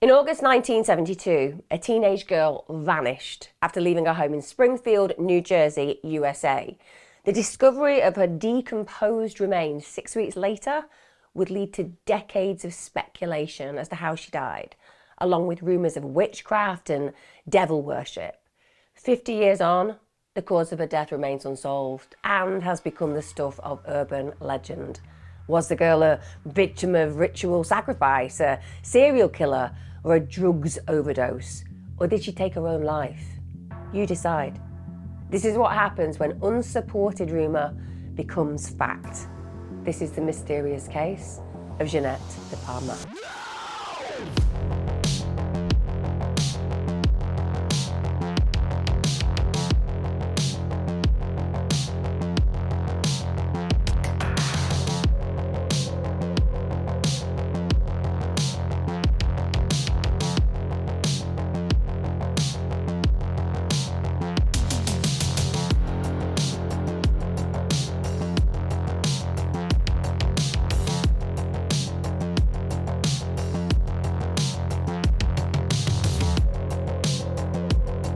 In August 1972, a teenage girl vanished after leaving her home in Springfield, New Jersey, USA. The discovery of her decomposed remains 6 weeks later would lead to decades of speculation as to how she died, along with rumours of witchcraft and devil worship. 50 years on, the cause of her death remains unsolved and has become the stuff of urban legend. Was the girl a victim of ritual sacrifice, a serial killer, or a drugs overdose? Or did she take her own life? You decide. This is what happens when unsupported rumour becomes fact. This is the mysterious case of Jeannette DePalma.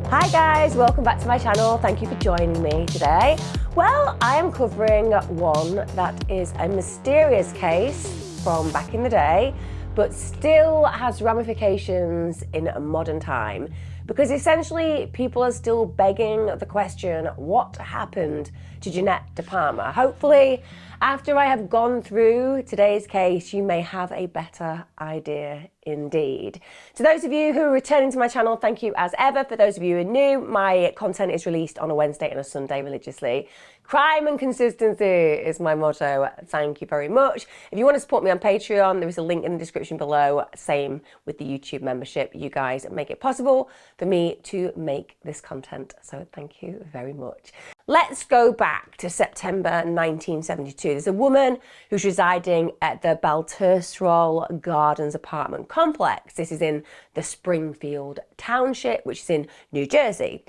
Hi guys, welcome back to my channel. Thank you for joining me today. Well, I am covering one that is a mysterious case from back in the day, but still has ramifications in a modern time, because essentially people are still begging the question, what happened to Jeannette DePalma? Hopefully, after I have gone through today's case, you may have a better idea indeed. To those of you who are returning to my channel, thank you as ever. For those of you who are new, my content is released on a Wednesday and a Sunday religiously. Crime and consistency is my motto. Thank you very much. If you want to support me on Patreon, there is a link in the description below. Same with the YouTube membership. You guys make it possible for me to make this content. So thank you very much. Let's go back to September 1972. There's a woman who's residing at the Baltusrol Gardens apartment complex. This is in the Springfield township, which is in New Jersey.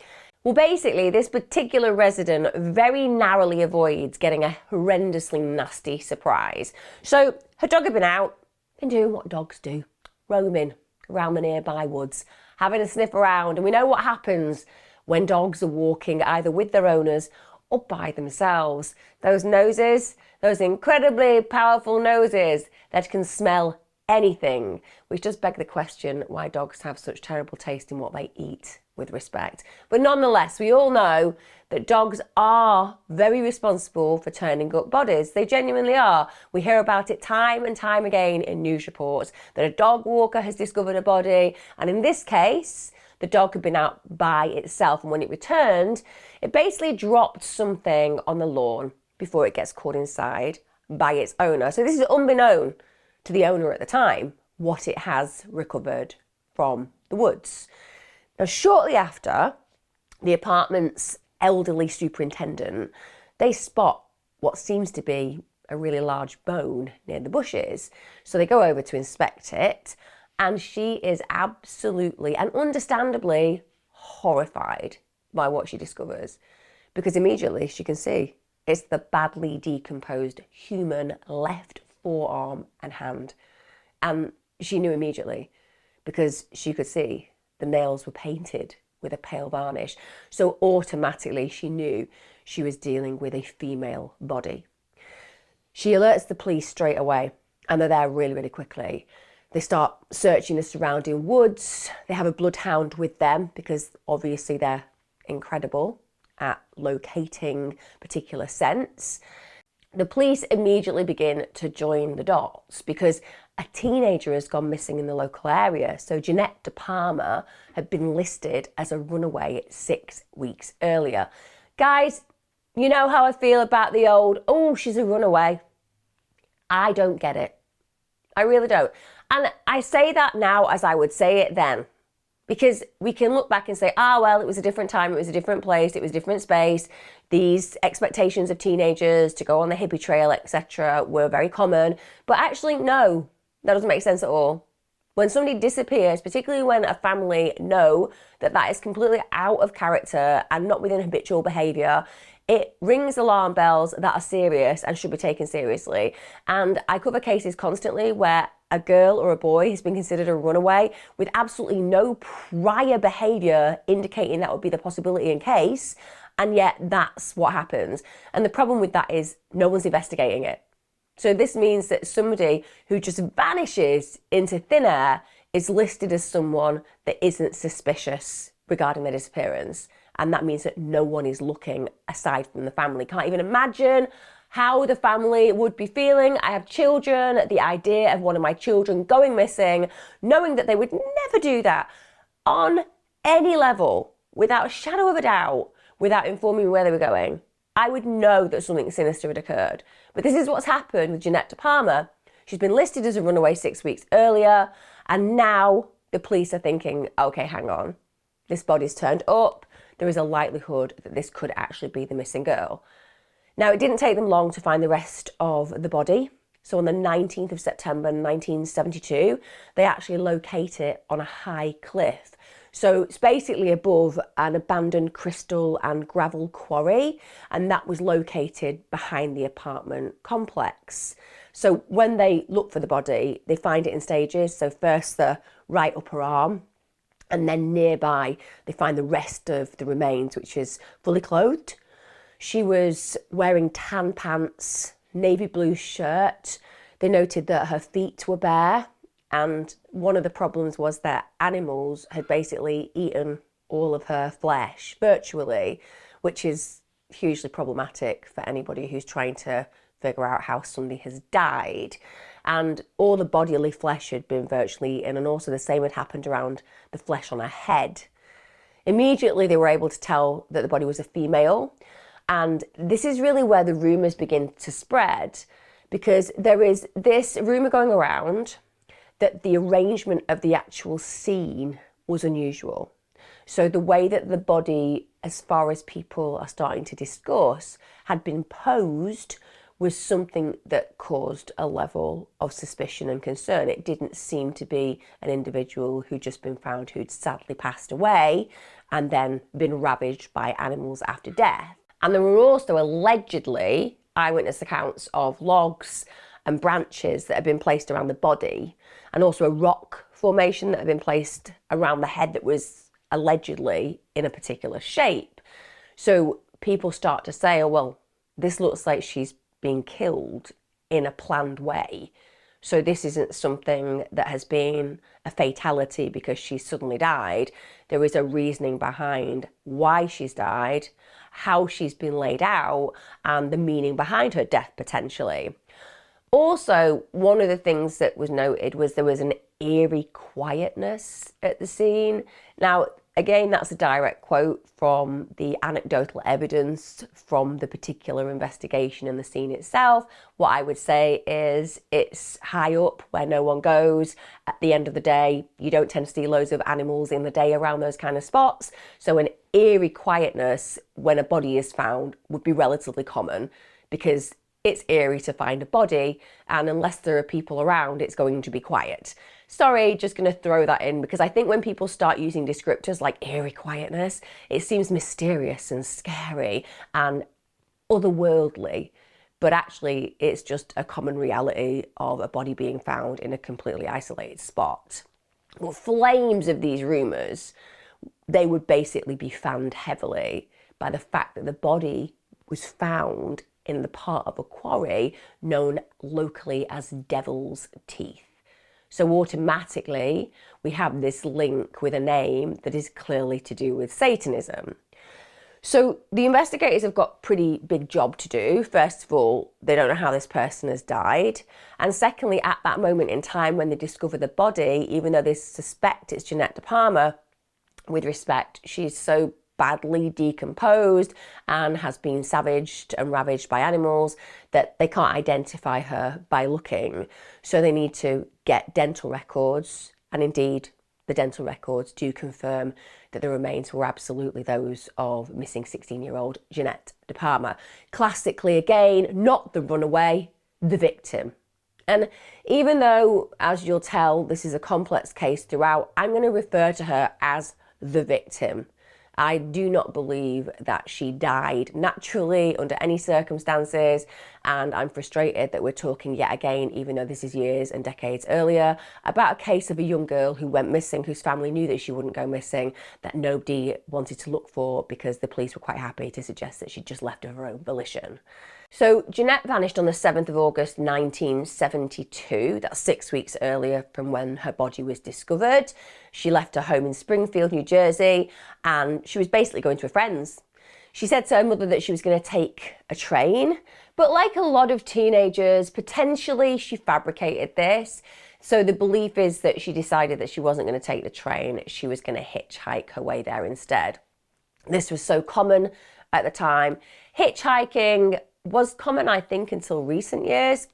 Well, basically, this particular resident very narrowly avoids getting a horrendously nasty surprise. So her dog had been out and doing what dogs do, roaming around the nearby woods, having a sniff around. And we know what happens when dogs are walking either with their owners or by themselves. Those noses, those incredibly powerful noses that can smell anything, which does beg the question why dogs have such terrible taste in what they eat, with respect. But nonetheless, we all know that dogs are very responsible for turning up bodies. They genuinely are. We hear about it time and time again in news reports that a dog walker has discovered a body, and in this case, the dog had been out by itself, and when it returned, it basically dropped something on the lawn before it gets caught inside by its owner. So this is unbeknown to the owner at the time, what it has recovered from the woods. Now, shortly after, the apartment's elderly superintendent, they spot what seems to be a really large bone near the bushes. So they go over to inspect it, and she is absolutely and understandably horrified by what she discovers, because immediately she can see it's the badly decomposed human left forearm and hand. And she knew immediately because she could see the nails were painted with a pale varnish. So automatically she knew she was dealing with a female body. She alerts the police straight away, and they're there really, really quickly. They start searching the surrounding woods. They have a bloodhound with them because obviously they're incredible at locating particular scents. The police immediately begin to join the dots because a teenager has gone missing in the local area. So Jeannette DePalma had been listed as a runaway 6 weeks earlier. Guys, you know how I feel about the old, oh, she's a runaway. I don't get it. I really don't. And I say that now as I would say it then, because we can look back and say, well, it was a different time, it was a different place, it was a different space. These expectations of teenagers to go on the hippie trail, etc. were very common. But actually, no, that doesn't make sense at all. When somebody disappears, particularly when a family know that that is completely out of character and not within habitual behaviour, it rings alarm bells that are serious and should be taken seriously. And I cover cases constantly where a girl or a boy has been considered a runaway with absolutely no prior behaviour indicating that would be the possibility in case, and yet that's what happens. And the problem with that is no one's investigating it. So this means that somebody who just vanishes into thin air is listed as someone that isn't suspicious regarding their disappearance. And that means that no one is looking aside from the family. Can't even imagine how the family would be feeling. I have children. The idea of one of my children going missing, knowing that they would never do that on any level, without a shadow of a doubt, without informing me where they were going, I would know that something sinister had occurred. But this is what's happened with Jeannette DePalma. She's been listed as a runaway 6 weeks earlier, and now the police are thinking, okay, hang on, this body's turned up. There is a likelihood that this could actually be the missing girl. Now, it didn't take them long to find the rest of the body. So on the 19th of September 1972, they actually locate it on a high cliff. So it's basically above an abandoned crystal and gravel quarry, and that was located behind the apartment complex. So when they look for the body, they find it in stages. So first the right upper arm, and then nearby they find the rest of the remains, which is fully clothed. She was wearing tan pants, navy blue shirt. They noted that her feet were bare, and one of the problems was that animals had basically eaten all of her flesh, virtually, which is hugely problematic for anybody who's trying to figure out how somebody has died. And all the bodily flesh had been virtually eaten, and also the same had happened around the flesh on her head. Immediately they were able to tell that the body was a female, and this is really where the rumours begin to spread, because there is this rumour going around that the arrangement of the actual scene was unusual. So the way that the body, as far as people are starting to discuss, had been posed was something that caused a level of suspicion and concern. It didn't seem to be an individual who'd just been found who'd sadly passed away and then been ravaged by animals after death. And there were also allegedly eyewitness accounts of logs and branches that had been placed around the body, and also a rock formation that had been placed around the head that was allegedly in a particular shape. So people start to say, oh, well, this looks like she's being killed in a planned way. So this isn't something that has been a fatality because she suddenly died. There is a reasoning behind why she's died, how she's been laid out, and the meaning behind her death potentially. Also, one of the things that was noted was there was an eerie quietness at the scene. Now, again, that's a direct quote from the anecdotal evidence from the particular investigation and the scene itself. What I would say is it's high up where no one goes. At the end of the day, you don't tend to see loads of animals in the day around those kind of spots. So an eerie quietness when a body is found would be relatively common, because it's eerie to find a body, and unless there are people around, it's going to be quiet. Sorry, just going to throw that in, because I think when people start using descriptors like eerie quietness, it seems mysterious and scary and otherworldly, but actually it's just a common reality of a body being found in a completely isolated spot. Well, flames of these rumours, they would basically be fanned heavily by the fact that the body was found in the part of a quarry known locally as Devil's Teeth. So automatically we have this link with a name that is clearly to do with Satanism. So the investigators have got a pretty big job to do. First of all, they don't know how this person has died. And secondly, at that moment in time when they discover the body, even though they suspect it's Jeannette DePalma, with respect, she's so badly decomposed and has been savaged and ravaged by animals that they can't identify her by looking. So they need to get dental records, and indeed the dental records do confirm that the remains were absolutely those of missing 16-year-old Jeannette DePalma. Classically, again, not the runaway, the victim. And even though, as you'll tell, this is a complex case throughout, I'm going to refer to her as the victim. I do not believe that she died naturally under any circumstances, and I'm frustrated that we're talking yet again, even though this is years and decades earlier, about a case of a young girl who went missing, whose family knew that she wouldn't go missing, that nobody wanted to look for because the police were quite happy to suggest that she'd just left of her own volition. So Jeannette vanished on the 7th of August 1972, that's 6 weeks earlier from when her body was discovered. She left her home in Springfield, New Jersey, and she was basically going to a friend's. She said to her mother that she was going to take a train, but like a lot of teenagers, potentially she fabricated this. So the belief is that she decided that she wasn't going to take the train, she was going to hitchhike her way there instead. This was so common at the time. Hitchhiking was common, I think, until recent years.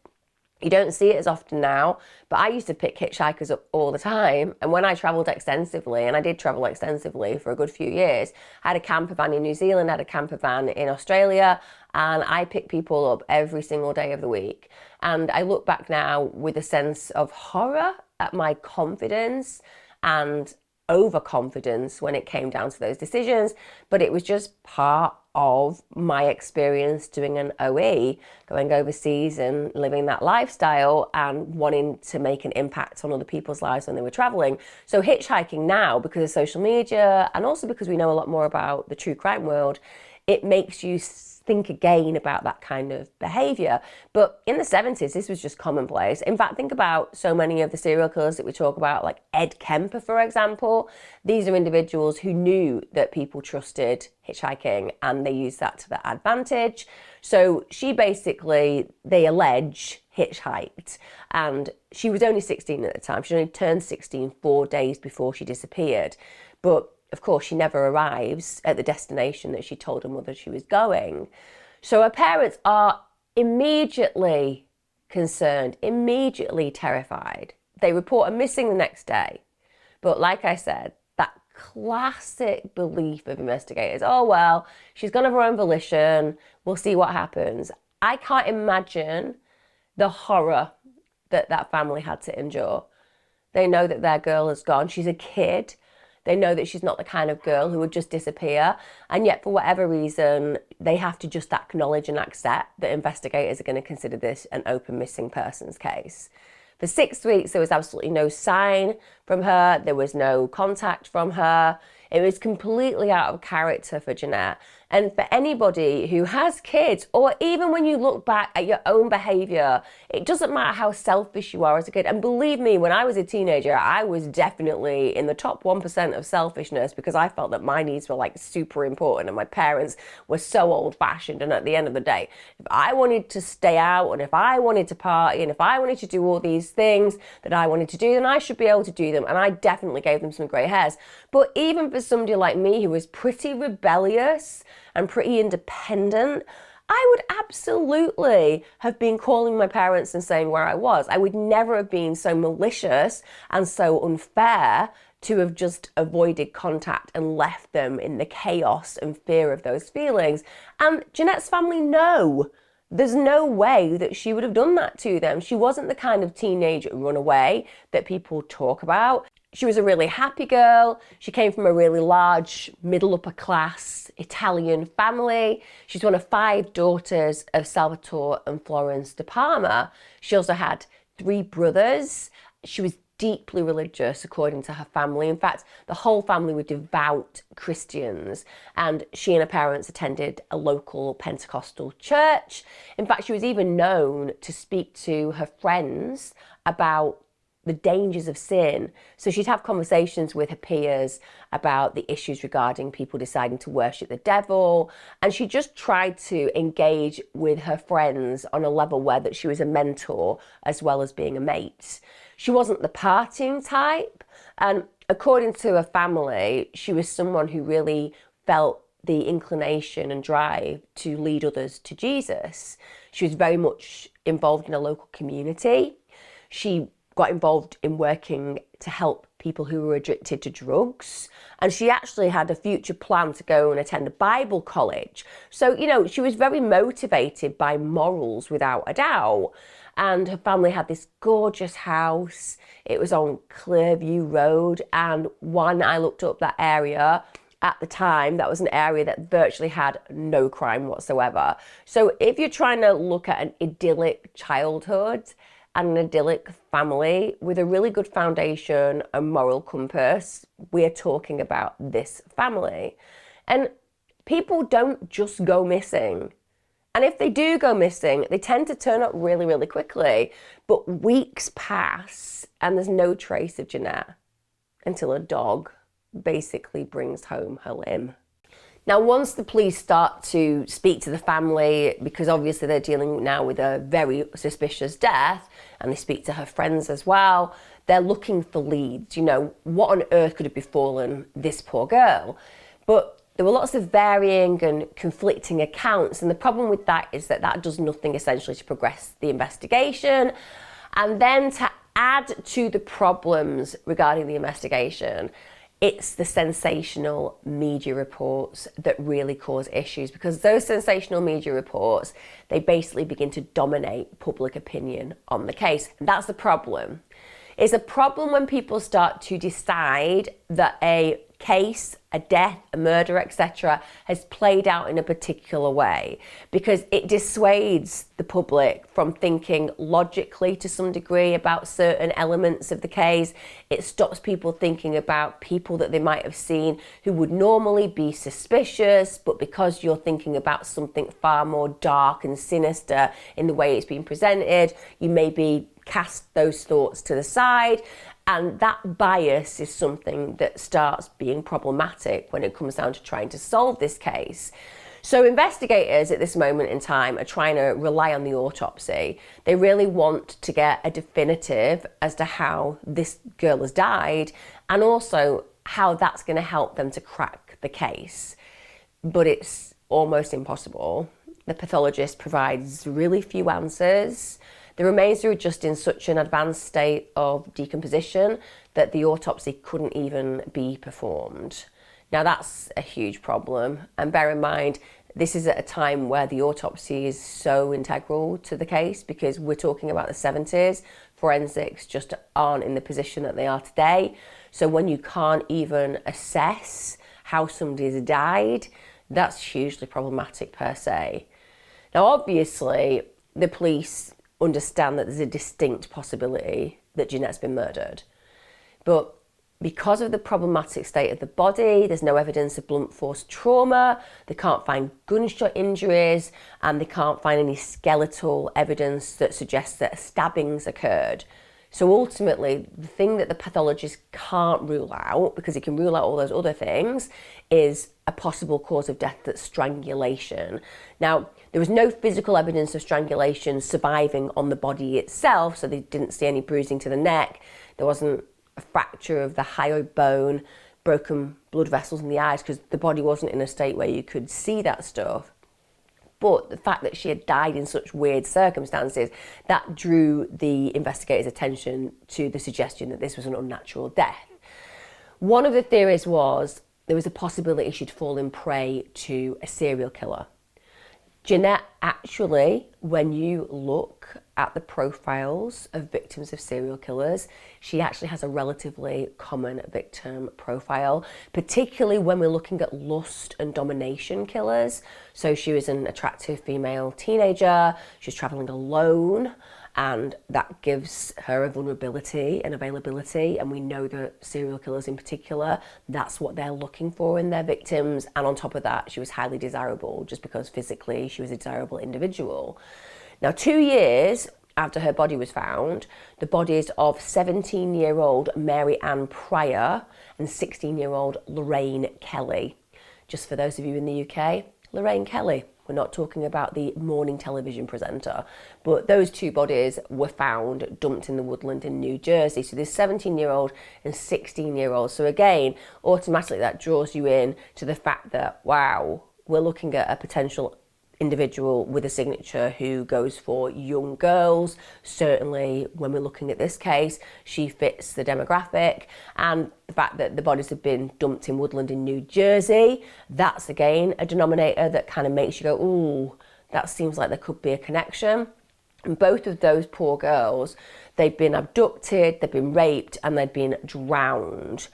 You don't see it as often now, but I used to pick hitchhikers up all the time. And when I travelled extensively, and I did travel extensively for a good few years, I had a camper van in New Zealand, I had a camper van in Australia, and I picked people up every single day of the week. And I look back now with a sense of horror at my confidence and overconfidence when it came down to those decisions, but it was just part of my experience doing an OE, going overseas and living that lifestyle and wanting to make an impact on other people's lives when they were traveling. So hitchhiking now, because of social media and also because we know a lot more about the true crime world, it makes you think again about that kind of behavior. But in the 70s, this was just commonplace. In fact, think about so many of the serial killers that we talk about, like Ed Kemper, for example. These are individuals who knew that people trusted hitchhiking and they used that to their advantage. So she basically, they allege, hitchhiked, and she was only 16 at the time. She only turned 16 4 days before she disappeared. But of course, she never arrives at the destination that she told her mother she was going. So her parents are immediately concerned, immediately terrified. They report her missing the next day. But like I said, that classic belief of investigators, oh, well, she's gone of her own volition, we'll see what happens. I can't imagine the horror that that family had to endure. They know that their girl has gone. She's a kid. They know that she's not the kind of girl who would just disappear. And yet, for whatever reason, they have to just acknowledge and accept that investigators are going to consider this an open missing persons case. For 6 weeks, there was absolutely no sign from her. There was no contact from her. It was completely out of character for Jeannette. And for anybody who has kids, or even when you look back at your own behaviour, it doesn't matter how selfish you are as a kid. And believe me, when I was a teenager, I was definitely in the top 1% of selfishness because I felt that my needs were like super important and my parents were so old fashioned. And at the end of the day, if I wanted to stay out and if I wanted to party and if I wanted to do all these things that I wanted to do, then I should be able to do them. And I definitely gave them some grey hairs. But even for somebody like me who was pretty rebellious and pretty independent, I would absolutely have been calling my parents and saying where I was. I would never have been so malicious and so unfair to have just avoided contact and left them in the chaos and fear of those feelings. And Jeannette's family know. There's no way that she would have done that to them. She wasn't the kind of teenage runaway that people talk about. She was a really happy girl. She came from a really large, middle upper class Italian family. She's one of 5 daughters of Salvatore and Florence DePalma. She also had 3 brothers. She was deeply religious, according to her family. In fact, the whole family were devout Christians, and she and her parents attended a local Pentecostal church. In fact, she was even known to speak to her friends about the dangers of sin. So she'd have conversations with her peers about the issues regarding people deciding to worship the devil. And she just tried to engage with her friends on a level where that she was a mentor as well as being a mate. She wasn't the partying type. And according to her family, she was someone who really felt the inclination and drive to lead others to Jesus. She was very much involved in a local community. She got involved in working to help people who were addicted to drugs. And she actually had a future plan to go and attend a Bible college. So, you know, she was very motivated by morals without a doubt. And her family had this gorgeous house. It was on Clearview Road. And when I looked up that area, at the time, that was an area that virtually had no crime whatsoever. So if you're trying to look at an idyllic childhood and an idyllic family with a really good foundation and moral compass, we're talking about this family. And people don't just go missing. And if they do go missing, they tend to turn up really, really quickly. But weeks pass and there's no trace of Jeannette until a dog basically brings home her limb. Now, once the police start to speak to the family, because obviously they're dealing now with a very suspicious death, and they speak to her friends as well, they're looking for leads. You know, what on earth could have befallen this poor girl? But there were lots of varying and conflicting accounts, and the problem with that is that that does nothing essentially to progress the investigation. And then to add to the problems regarding the investigation, it's the sensational media reports that really cause issues, because those sensational media reports, they basically begin to dominate public opinion on the case. And that's the problem. It's a problem when people start to decide that a case, a death, a murder, etc., has played out in a particular way, because it dissuades the public from thinking logically to some degree about certain elements of the case. It stops people thinking about people that they might have seen who would normally be suspicious, but because you're thinking about something far more dark and sinister in the way it's been presented, you maybe cast those thoughts to the side. And that bias is something that starts being problematic when it comes down to trying to solve this case. So investigators at this moment in time are trying to rely on the autopsy. They really want to get a definitive as to how this girl has died, and also how that's going to help them to crack the case. But it's almost impossible. The pathologist provides really few answers. The remains are just in such an advanced state of decomposition that the autopsy couldn't even be performed. Now that's a huge problem, and bear in mind, this is at a time where the autopsy is so integral to the case, because we're talking about the 70s. Forensics just aren't in the position that they are today. So when you can't even assess how somebody's died, that's hugely problematic per se. Now obviously, the police understand that there's a distinct possibility that Jeannette's been murdered. But because of the problematic state of the body, there's no evidence of blunt force trauma, they can't find gunshot injuries, and they can't find any skeletal evidence that suggests that stabbings occurred. So ultimately, the thing that the pathologist can't rule out, because he can rule out all those other things, is a possible cause of death that's strangulation. Now, there was no physical evidence of strangulation surviving on the body itself, so they didn't see any bruising to the neck. There wasn't a fracture of the hyoid bone, broken blood vessels in the eyes, because the body wasn't in a state where you could see that stuff. But the fact that she had died in such weird circumstances, that drew the investigators' attention to the suggestion that this was an unnatural death. One of the theories was there was a possibility she'd fallen prey to a serial killer. Jeannette actually, when you look at the profiles of victims of serial killers, she actually has a relatively common victim profile, particularly when we're looking at lust and domination killers. So she was an attractive female teenager, she was traveling alone, and that gives her a vulnerability and availability, and we know that serial killers in particular, that's what they're looking for in their victims. And on top of that, she was highly desirable, just because physically she was a desirable individual. Now, 2 years after her body was found, the bodies of 17-year-old Mary Ann Pryor and 16-year-old Lorraine Kelly. Just for those of you in the UK, Lorraine Kelly. We're not talking about the morning television presenter, but those two bodies were found dumped in the woodland in New Jersey. So there's 17-year-old and 16-year-old. So again, automatically that draws you in to the fact that, wow, we're looking at a potential individual with a signature who goes for young girls. Certainly when we're looking at this case, she fits the demographic. And the fact that the bodies have been dumped in woodland in New Jersey, that's again a denominator that kind of makes you go, ooh, that seems like there could be a connection. And both of those poor girls, they've been abducted, they've been raped, and they've been drowned.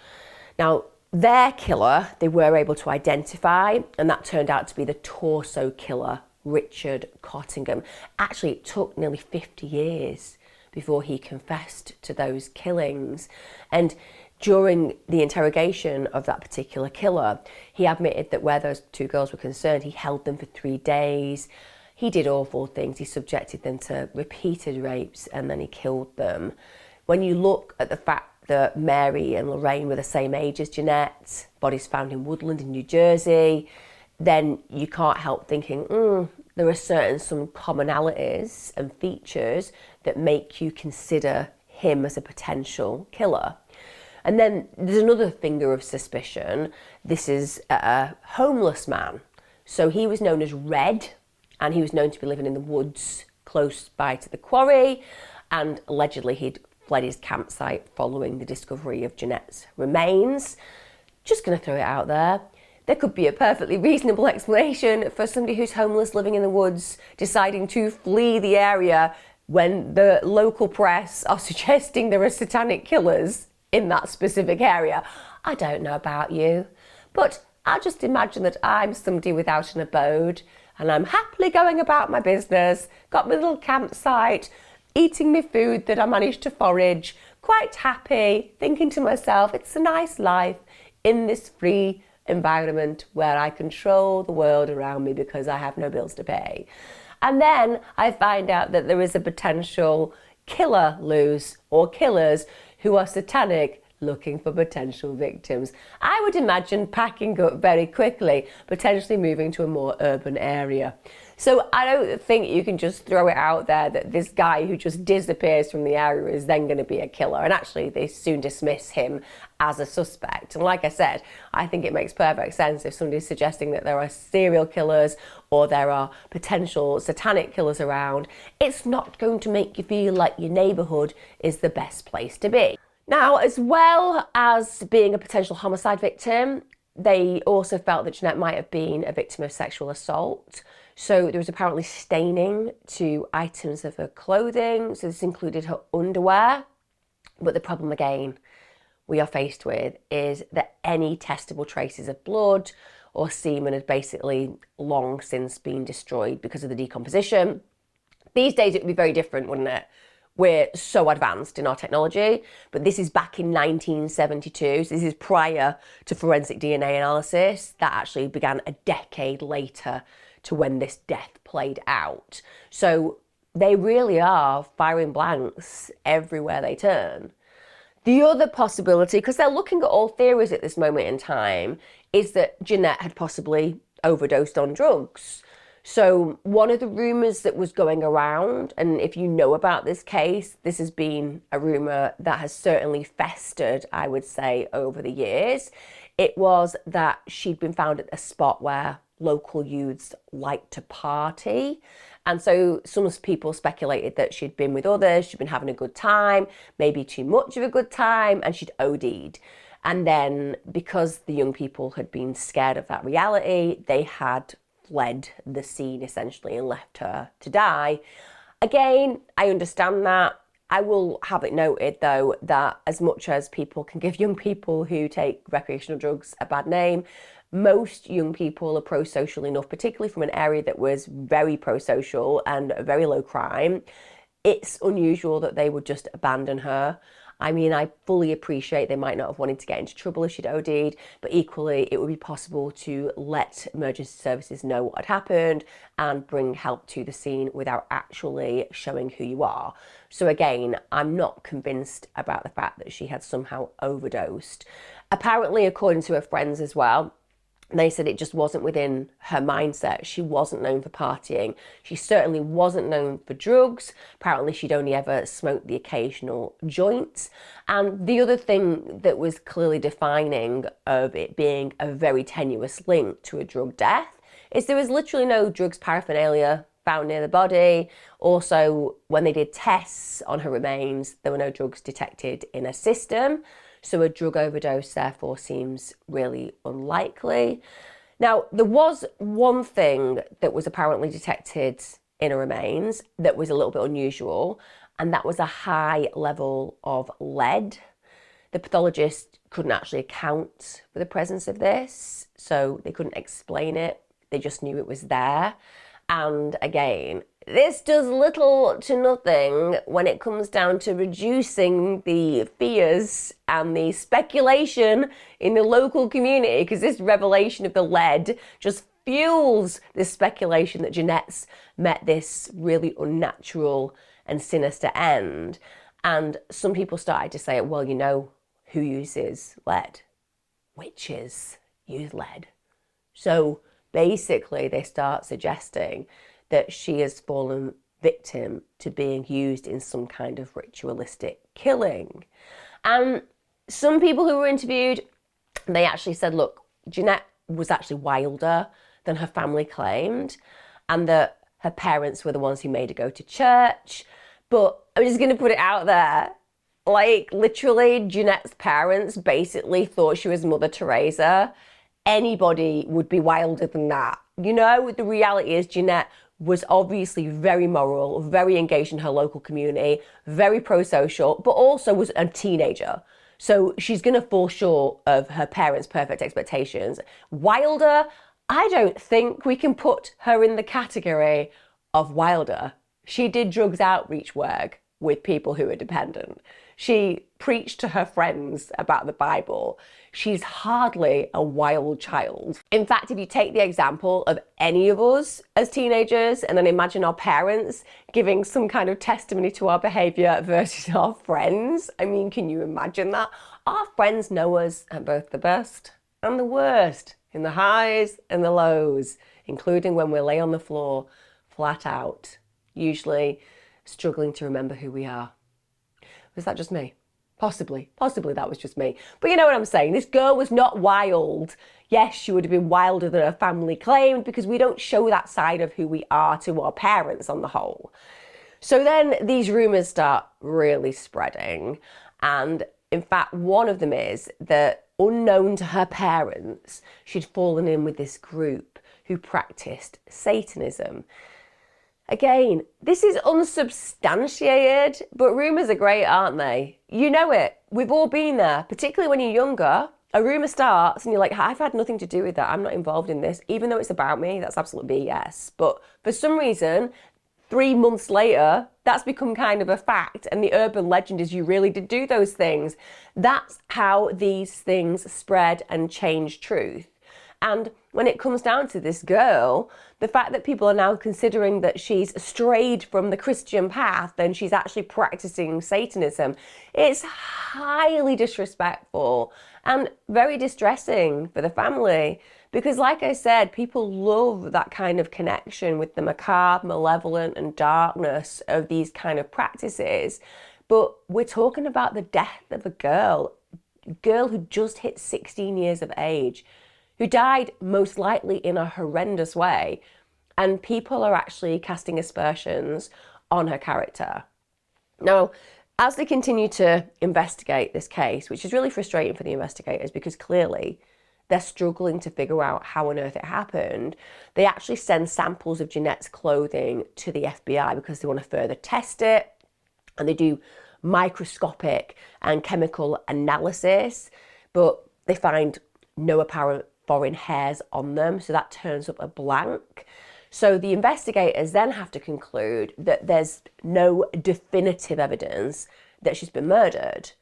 Now, Their killer, they were able to identify, and that turned out to be the torso killer, Richard Cottingham. Actually, it took nearly 50 years before he confessed to those killings. And during the interrogation of that particular killer, he admitted that where those two girls were concerned, he held them for 3 days. He did awful things. He subjected them to repeated rapes, and then he killed them. When you look at the fact that Mary and Lorraine were the same age as Jeannette, bodies found in Woodland in New Jersey, then you can't help thinking, there are some commonalities and features that make you consider him as a potential killer. And then there's another finger of suspicion. This is a homeless man. So he was known as Red, and he was known to be living in the woods close by to the quarry, and allegedly he'd fled his campsite following the discovery of Jeanette's remains. Just going to throw it out there. There could be a perfectly reasonable explanation for somebody who's homeless living in the woods deciding to flee the area when the local press are suggesting there are satanic killers in that specific area. I don't know about you, but I just imagine that I'm somebody without an abode and I'm happily going about my business, got my little campsite, eating my food that I managed to forage, quite happy, thinking to myself, it's a nice life in this free environment where I control the world around me because I have no bills to pay. And then I find out that there is a potential killer loose or killers who are satanic looking for potential victims. I would imagine packing up very quickly, potentially moving to a more urban area. So I don't think you can just throw it out there that this guy who just disappears from the area is then going to be a killer. And actually they soon dismiss him as a suspect. And like I said, I think it makes perfect sense if somebody's suggesting that there are serial killers or there are potential satanic killers around. It's not going to make you feel like your neighbourhood is the best place to be. Now, as well as being a potential homicide victim, they also felt that Jeannette might have been a victim of sexual assault. So there was apparently staining to items of her clothing. So this included her underwear. But the problem again we are faced with is that any testable traces of blood or semen had basically long since been destroyed because of the decomposition. These days it would be very different, wouldn't it? We're so advanced in our technology, but this is back in 1972. So this is prior to forensic DNA analysis that actually began a decade later to when this death played out. So they really are firing blanks everywhere they turn. The other possibility, because they're looking at all theories at this moment in time, is that Jeannette had possibly overdosed on drugs. So one of the rumours that was going around, and if you know about this case, this has been a rumour that has certainly festered, I would say, over the years. It was that she'd been found at a spot where local youths like to party. And so some people speculated that she'd been with others, she'd been having a good time, maybe too much of a good time, and she'd OD'd. And then because the young people had been scared of that reality, they had fled the scene essentially and left her to die. Again, I understand that. I will have it noted though that as much as people can give young people who take recreational drugs a bad name, most young people are pro-social enough, particularly from an area that was very pro-social and very low crime. It's unusual that they would just abandon her. I mean, I fully appreciate they might not have wanted to get into trouble if she'd OD'd, but equally it would be possible to let emergency services know what had happened and bring help to the scene without actually showing who you are. So again, I'm not convinced about the fact that she had somehow overdosed. Apparently, according to her friends as well, they said it just wasn't within her mindset. She wasn't known for partying. She certainly wasn't known for drugs. Apparently she'd only ever smoked the occasional joint. And the other thing that was clearly defining of it being a very tenuous link to a drug death is there was literally no drugs paraphernalia found near the body. Also, when they did tests on her remains, there were no drugs detected in her system. So a drug overdose therefore seems really unlikely. Now, there was one thing that was apparently detected in her remains that was a little bit unusual, and that was a high level of lead. The pathologist couldn't actually account for the presence of this, so they couldn't explain it. They just knew it was there. And again, this does little to nothing when it comes down to reducing the fears and the speculation in the local community, because this revelation of the lead just fuels this speculation that Jeannette's met this really unnatural and sinister end. And some people started to say, well, you know who uses lead? Witches use lead. So basically they start suggesting that she has fallen victim to being used in some kind of ritualistic killing. And some people who were interviewed, they actually said, look, Jeannette was actually wilder than her family claimed, and that her parents were the ones who made her go to church. But I'm just going to put it out there, like literally Jeannette's parents basically thought she was Mother Teresa. Anybody would be wilder than that. You know, the reality is Jeannette was obviously very moral, very engaged in her local community, very pro-social, but also was a teenager. So she's going to fall short of her parents' perfect expectations. Wilder, I don't think we can put her in the category of wilder. She did drugs outreach work with people who are dependent. She preached to her friends about the Bible. She's hardly a wild child. In fact, if you take the example of any of us as teenagers and then imagine our parents giving some kind of testimony to our behavior versus our friends, I mean, can you imagine that? Our friends know us at both the best and the worst, in the highs and the lows, including when we lay on the floor flat out, usually struggling to remember who we are. Was that just me? Possibly that was just me. But you know what I'm saying? This girl was not wild. Yes, she would have been wilder than her family claimed, because we don't show that side of who we are to our parents on the whole. So then these rumours start really spreading. And in fact, one of them is that unknown to her parents, she'd fallen in with this group who practiced Satanism. Again, this is unsubstantiated, but rumours are great, aren't they? You know it. We've all been there, particularly when you're younger. A rumour starts and you're like, I've had nothing to do with that. I'm not involved in this. Even though it's about me, that's absolute BS. But for some reason, 3 months later, that's become kind of a fact. And the urban legend is you really did do those things. That's how these things spread and change truth. And when it comes down to this girl, the fact that people are now considering that she's strayed from the Christian path and she's actually practicing Satanism, it's highly disrespectful and very distressing for the family. Because like I said, people love that kind of connection with the macabre, malevolent and darkness of these kind of practices. But we're talking about the death of a girl who just hit 16 years of age, who died most likely in a horrendous way, and people are actually casting aspersions on her character. Now, as they continue to investigate this case, which is really frustrating for the investigators because clearly they're struggling to figure out how on earth it happened, they actually send samples of Jeannette's clothing to the FBI because they want to further test it, and they do microscopic and chemical analysis, but they find no apparent foreign hairs on them, so that turns up a blank. So the investigators then have to conclude that there's no definitive evidence that she's been murdered.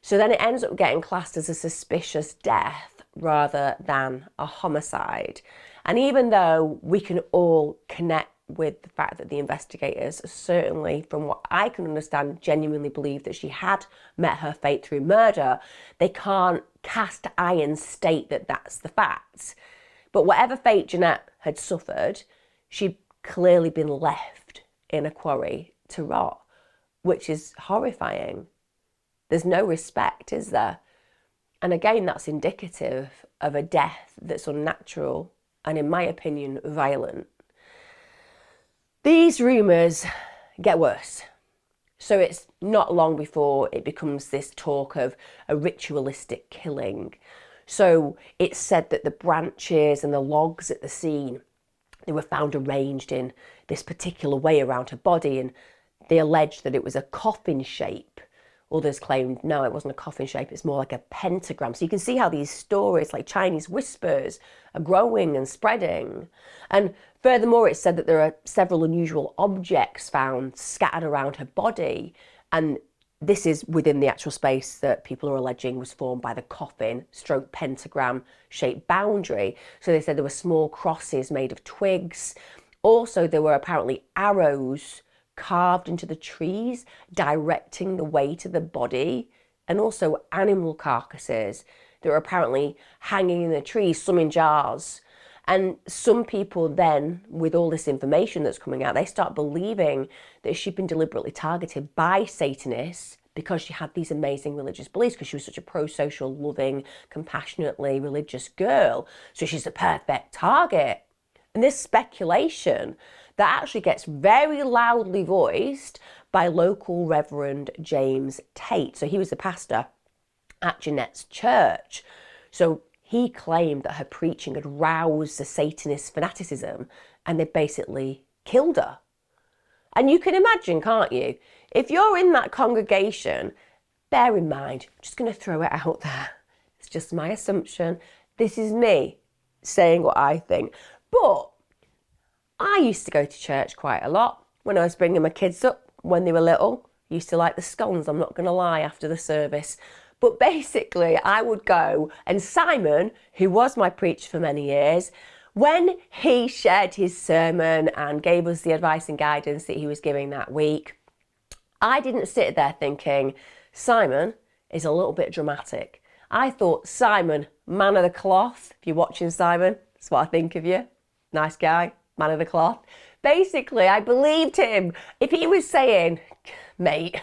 So then it ends up getting classed as a suspicious death rather than a homicide. And even though we can all connect with the fact that the investigators certainly, from what I can understand, genuinely believe that she had met her fate through murder, they can't cast iron state that that's the fact. But whatever fate Jeannette had suffered, she'd clearly been left in a quarry to rot, which is horrifying. There's no respect, is there? And again, that's indicative of a death that's unnatural and, in my opinion, violent. These rumours get worse. So it's not long before it becomes this talk of a ritualistic killing. So it's said that the branches and the logs at the scene, they were found arranged in this particular way around her body, and they alleged that it was a coffin shape, Others claimed, no, it wasn't a coffin shape, it's more like a pentagram. So you can see how these stories, like Chinese whispers, are growing and spreading. And furthermore, it said that there are several unusual objects found scattered around her body. And this is within the actual space that people are alleging was formed by the coffin stroke pentagram shaped boundary. So they said there were small crosses made of twigs. Also, there were apparently arrows carved into the trees, directing the way to the body, and also animal carcasses that were apparently hanging in the trees, some in jars. And some people then, with all this information that's coming out, they start believing that she'd been deliberately targeted by Satanists because she had these amazing religious beliefs, because she was such a pro-social, loving, compassionately religious girl. So she's the perfect target. And this speculation that actually gets very loudly voiced by local Reverend James Tate. So he was the pastor at Jeannette's church. So he claimed that her preaching had roused the Satanist fanaticism and they basically killed her. And you can imagine, can't you? If you're in that congregation, bear in mind, I'm just going to throw it out there. It's just my assumption. This is me saying what I think. But I used to go to church quite a lot when I was bringing my kids up when they were little. I used to like the scones, I'm not going to lie, after the service. But basically, I would go, and Simon, who was my preacher for many years, when he shared his sermon and gave us the advice and guidance that he was giving that week, I didn't sit there thinking, Simon is a little bit dramatic. I thought, Simon, man of the cloth. If you're watching, Simon, that's what I think of you. Nice guy, man of the cloth. Basically, I believed him. If he was saying, mate,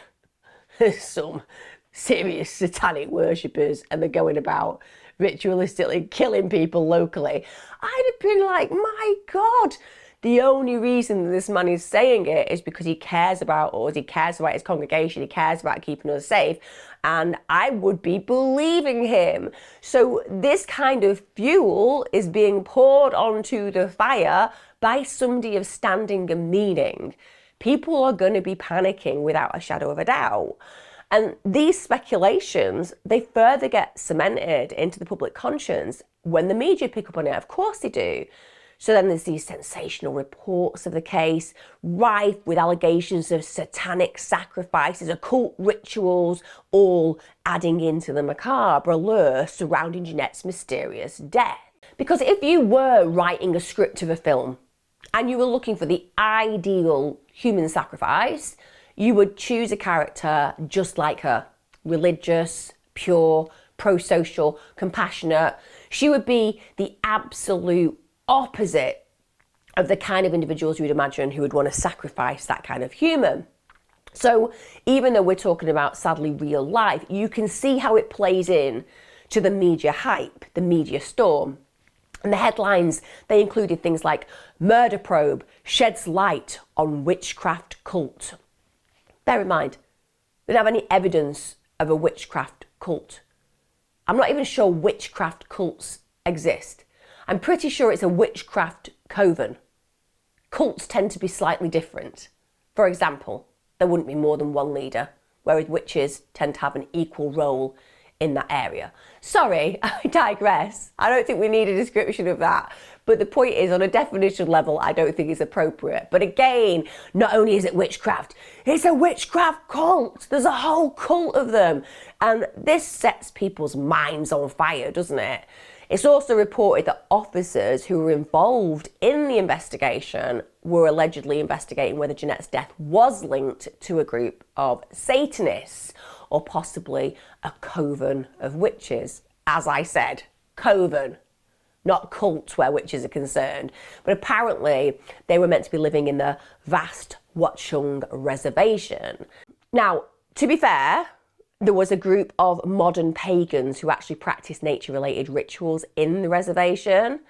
there's some serious satanic worshippers and they're going about ritualistically killing people locally, I'd have been like, my God, the only reason that this man is saying it is because he cares about us, he cares about his congregation, he cares about keeping us safe, and I would be believing him. So this kind of fuel is being poured onto the fire by somebody of standing and meaning. People are going to be panicking without a shadow of a doubt. And these speculations, they further get cemented into the public conscience when the media pick up on it. Of course they do. So then there's these sensational reports of the case, rife with allegations of satanic sacrifices, occult rituals, all adding into the macabre allure surrounding Jeannette's mysterious death. Because if you were writing a script of a film and you were looking for the ideal human sacrifice, you would choose a character just like her. Religious, pure, pro-social, compassionate. She would be the absolute opposite of the kind of individuals you would imagine who would want to sacrifice that kind of human. So even though we're talking about sadly real life, you can see how it plays in to the media hype, the media storm. And the headlines, they included things like murder probe sheds light on witchcraft cult. Bear in mind, we don't have any evidence of a witchcraft cult. I'm not even sure witchcraft cults exist. I'm pretty sure it's a witchcraft coven. Cults tend to be slightly different. For example, there wouldn't be more than one leader, whereas witches tend to have an equal role in that area. Sorry, I digress. I don't think we need a description of that. But the point is, on a definition level, I don't think it's appropriate. But again, not only is it witchcraft, it's a witchcraft cult. There's a whole cult of them. And this sets people's minds on fire, doesn't it? It's also reported that officers who were involved in the investigation were allegedly investigating whether Jeannette's death was linked to a group of Satanists or possibly a coven of witches. As I said, coven, not cult where witches are concerned. But apparently they were meant to be living in the vast Watchung reservation. Now, to be fair, there was a group of modern pagans who actually practiced nature-related rituals in the reservation,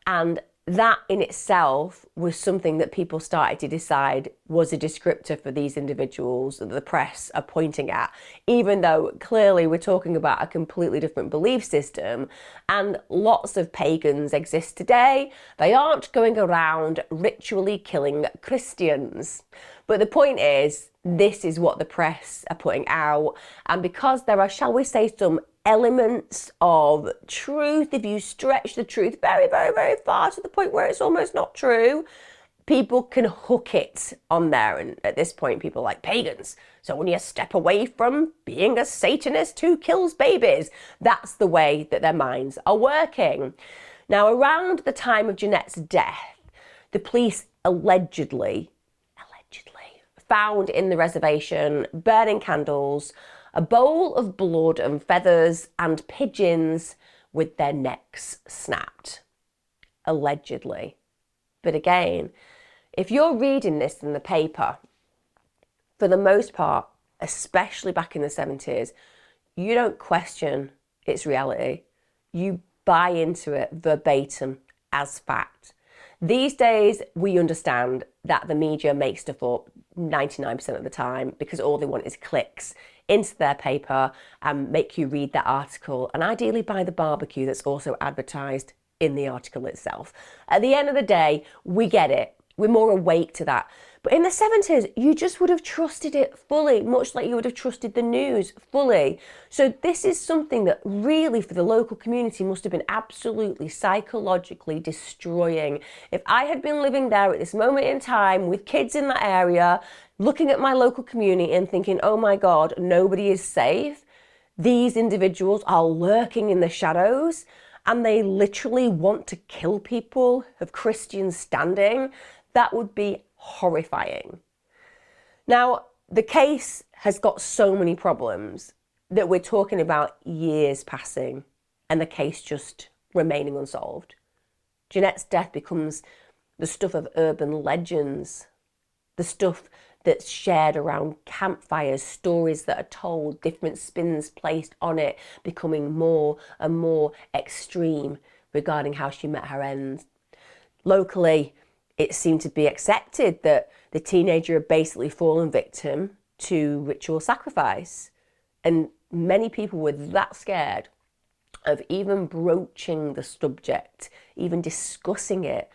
and that in itself was something that people started to decide was a descriptor for these individuals that the press are pointing at, even though clearly we're talking about a completely different belief system, and lots of pagans exist today. They aren't going around ritually killing Christians. But the point is, This is what the press are putting out. And because there are, shall we say, some elements of truth, if you stretch the truth very, very, very far to the point where it's almost not true, people can hook it on there. And at this point, people are like pagans. So when you step away from being a Satanist who kills babies, that's the way that their minds are working. Now, around the time of Jeannette's death, the police allegedly found in the reservation burning candles, a bowl of blood and feathers, and pigeons with their necks snapped. Allegedly. But again, if you're reading this in the paper, for the most part, especially back in the 70s, you don't question its reality. You buy into it verbatim as fact. These days, we understand that the media makes stuff up 99% of the time because all they want is clicks into their paper and make you read that article, and ideally buy the barbecue that's also advertised in the article itself. At the end of the day, we get it. We're more awake to that. But in the 70s, you just would have trusted it fully, much like you would have trusted the news fully. So this is something that really for the local community must have been absolutely psychologically destroying. If I had been living there at this moment in time with kids in that area, looking at my local community and thinking, oh my God, nobody is safe. These individuals are lurking in the shadows and they literally want to kill people of Christian standing. That would be horrifying. Now, the case has got so many problems that we're talking about years passing and the case just remaining unsolved. Jeannette's death becomes the stuff of urban legends, the stuff that's shared around campfires, stories that are told, different spins placed on it, becoming more and more extreme regarding how she met her end. Locally, it seemed to be accepted that the teenager had basically fallen victim to ritual sacrifice. And many people were that scared of even broaching the subject, even discussing it,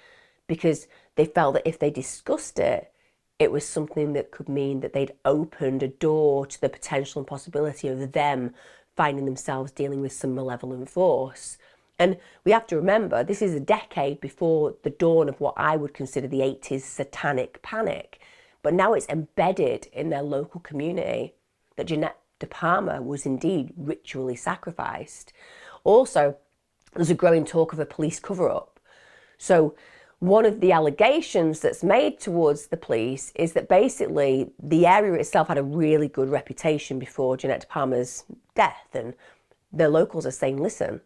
because they felt that if they discussed it, it was something that could mean that they'd opened a door to the potential and possibility of them finding themselves dealing with some malevolent force. And we have to remember, this is a decade before the dawn of what I would consider the 80s satanic panic. But now it's embedded in their local community that Jeannette DePalma was indeed ritually sacrificed. Also, there's a growing talk of a police cover-up. So one of the allegations that's made towards the police is that basically the area itself had a really good reputation before Jeannette DePalma's death. And the locals are saying, listen,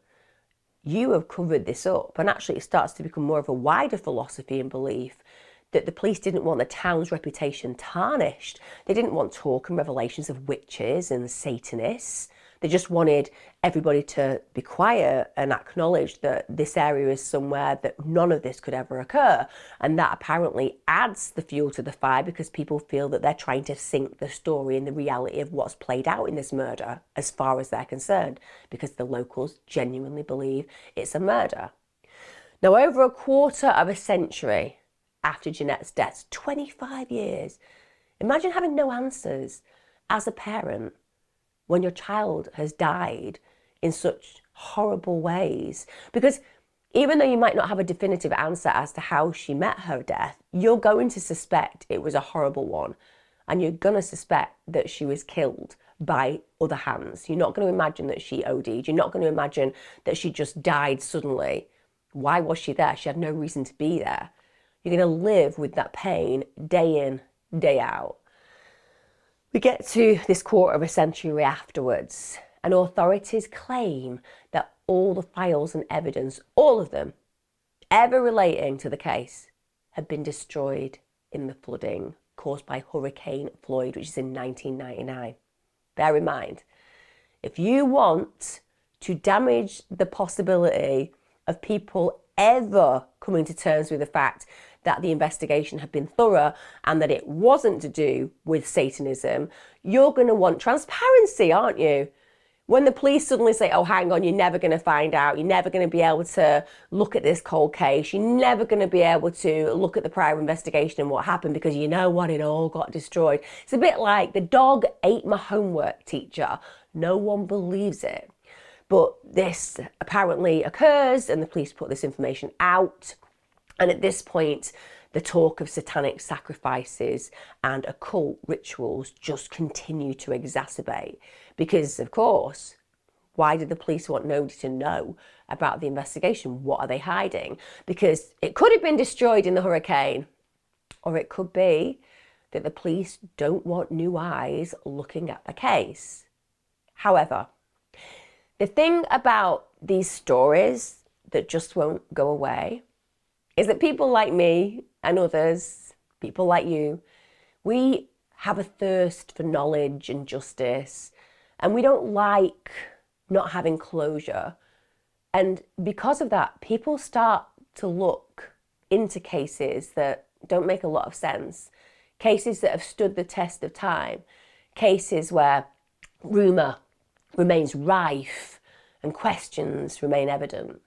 you have covered this up. And actually it starts to become more of a wider philosophy and belief that the police didn't want the town's reputation tarnished. They didn't want talk and revelations of witches and Satanists. They just wanted everybody to be quiet and acknowledge that this area is somewhere that none of this could ever occur. And that apparently adds the fuel to the fire because people feel that they're trying to sink the story and the reality of what's played out in this murder as far as they're concerned, because the locals genuinely believe it's a murder. Now, over a quarter of a century after Jeannette's death, 25 years, imagine having no answers as a parent when your child has died in such horrible ways. Because even though you might not have a definitive answer as to how she met her death, you're going to suspect it was a horrible one. And you're going to suspect that she was killed by other hands. You're not going to imagine that she OD'd. You're not going to imagine that she just died suddenly. Why was she there? She had no reason to be there. You're going to live with that pain day in, day out. We get to this quarter of a century afterwards, and authorities claim that all the files and evidence, all of them, ever relating to the case, had been destroyed in the flooding caused by Hurricane Floyd, which is in 1999. Bear in mind, if you want to damage the possibility of people ever coming to terms with the fact that the investigation had been thorough and that it wasn't to do with Satanism, you're going to want transparency, aren't you? When the police suddenly say, oh, hang on, you're never going to find out, you're never going to be able to look at this cold case, you're never going to be able to look at the prior investigation and what happened because you know what, it all got destroyed. It's a bit like the dog ate my homework, teacher. No one believes it. But this apparently occurs and the police put this information out. And at this point, the talk of satanic sacrifices and occult rituals just continue to exacerbate. Because, of course, why did the police want nobody to know about the investigation? What are they hiding? Because it could have been destroyed in the hurricane, or it could be that the police don't want new eyes looking at the case. However, the thing about these stories that just won't go away is that people like me and others, people like you, we have a thirst for knowledge and justice, and we don't like not having closure. And because of that, people start to look into cases that don't make a lot of sense, cases that have stood the test of time, cases where rumour remains rife and questions remain evident.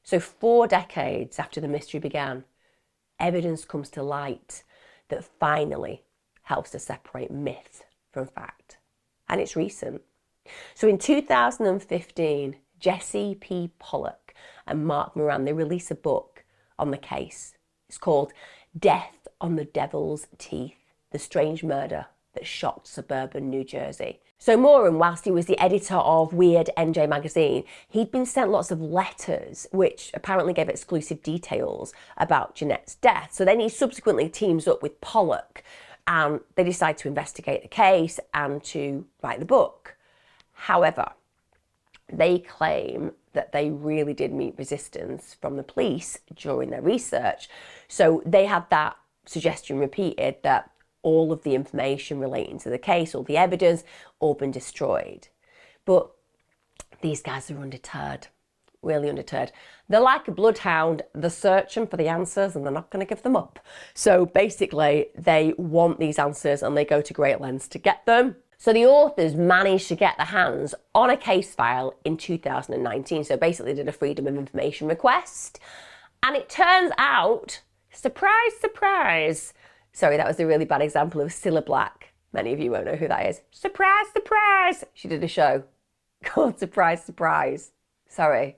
So 4 decades after the mystery began, evidence comes to light that finally helps to separate myth from fact. And it's recent. So in 2015, Jesse P. Pollock and Mark Moran, they release a book on the case. It's called Death on the Devil's Teeth, The Strange Murder That Shocked Suburban New Jersey. So Moran, whilst he was the editor of Weird NJ magazine, he'd been sent lots of letters which apparently gave exclusive details about Jeannette's death. So then he subsequently teams up with Pollock and they decide to investigate the case and to write the book. However, they claim that they really did meet resistance from the police during their research. So they had that suggestion repeated that all of the information relating to the case, all the evidence, all been destroyed. But these guys are undeterred, really undeterred. They're like a bloodhound, they're searching for the answers and they're not going to give them up. So basically, they want these answers and they go to great lengths to get them. So the authors managed to get their hands on a case file in 2019. So basically did a Freedom of Information request. And it turns out, surprise, surprise. Sorry, that was a really bad example of Cilla Black. Many of you won't know who that is. Surprise, surprise. She did a show called Surprise, Surprise. Sorry,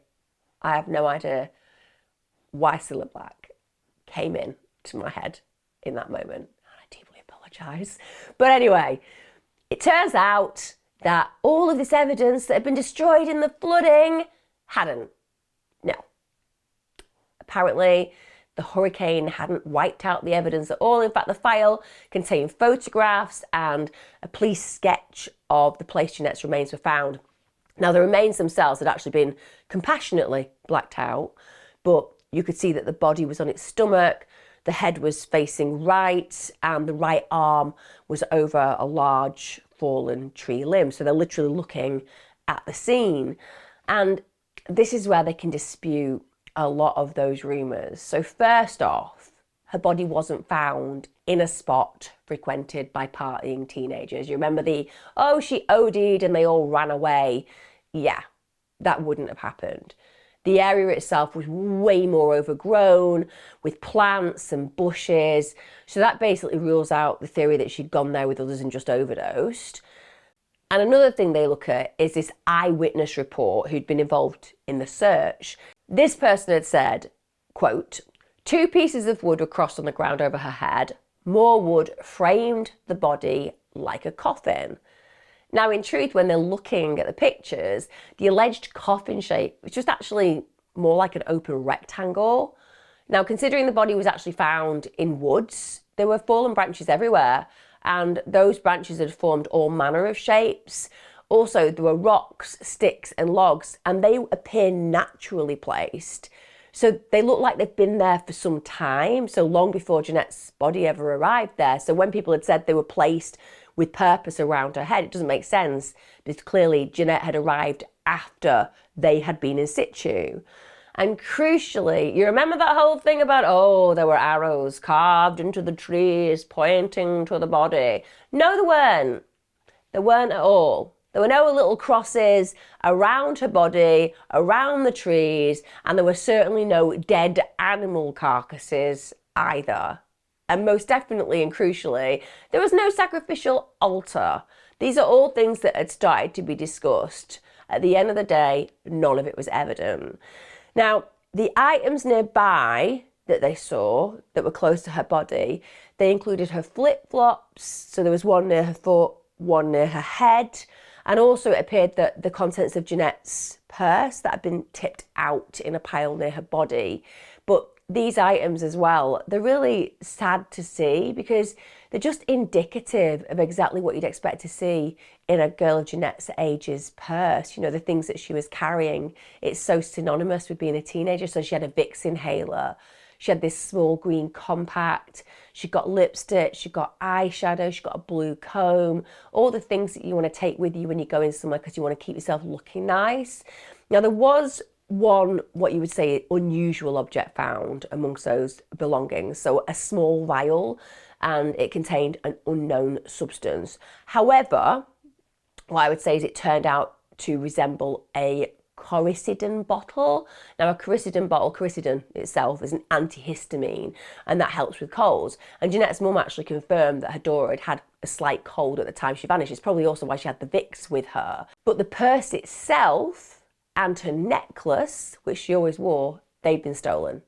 I have no idea why Cilla Black came in to my head in that moment. I deeply apologise. But anyway, it turns out that all of this evidence that had been destroyed in the flooding hadn't. No. Apparently, the hurricane hadn't wiped out the evidence at all. In fact, the file contained photographs and a police sketch of the place Jeannette's remains were found. Now, the remains themselves had actually been compassionately blacked out, but you could see that the body was on its stomach, the head was facing right, and the right arm was over a large fallen tree limb. So they're literally looking at the scene. And this is where they can dispute a lot of those rumours. So first off, her body wasn't found in a spot frequented by partying teenagers. You remember oh, she OD'd and they all ran away. Yeah, that wouldn't have happened. The area itself was way more overgrown with plants and bushes. So that basically rules out the theory that she'd gone there with others and just overdosed. And another thing they look at is this eyewitness report who'd been involved in the search. This person had said, quote, 2 pieces of wood were crossed on the ground over her head. More wood framed the body like a coffin. Now, in truth, when they're looking at the pictures, the alleged coffin shape was just actually more like an open rectangle. Now, considering the body was actually found in woods, there were fallen branches everywhere, and those branches had formed all manner of shapes. Also, there were rocks, sticks and logs, and they appear naturally placed. So they look like they've been there for some time, so long before Jeannette's body ever arrived there. So when people had said they were placed with purpose around her head, it doesn't make sense, because clearly Jeannette had arrived after they had been in situ. And crucially, you remember that whole thing about, oh, there were arrows carved into the trees pointing to the body. No, there weren't. There weren't at all. There were no little crosses around her body, around the trees, and there were certainly no dead animal carcasses either. And most definitely and crucially, there was no sacrificial altar. These are all things that had started to be discussed. At the end of the day, none of it was evident. Now, the items nearby that they saw that were close to her body, they included her flip-flops, so there was one near her foot, one near her head, and also it appeared that the contents of Jeannette's purse that had been tipped out in a pile near her body. But these items as well, they're really sad to see because they're just indicative of exactly what you'd expect to see in a girl of Jeannette's age's purse. You know, the things that she was carrying, it's so synonymous with being a teenager. So she had a Vicks inhaler, she had this small green compact, she got lipstick, she got eyeshadow, she got a blue comb, all the things that you want to take with you when you go in somewhere because you want to keep yourself looking nice. Now, there was one, what you would say, unusual object found amongst those belongings. So a small vial, and it contained an unknown substance. However, what I would say is it turned out to resemble a Coricidin bottle. Now, a Coricidin bottle, Coricidin itself is an antihistamine, and that helps with colds. And Jeannette's mum actually confirmed that her daughter had had a slight cold at the time she vanished. It's probably also why she had the Vicks with her. But the purse itself and her necklace, which she always wore, they'd been stolen.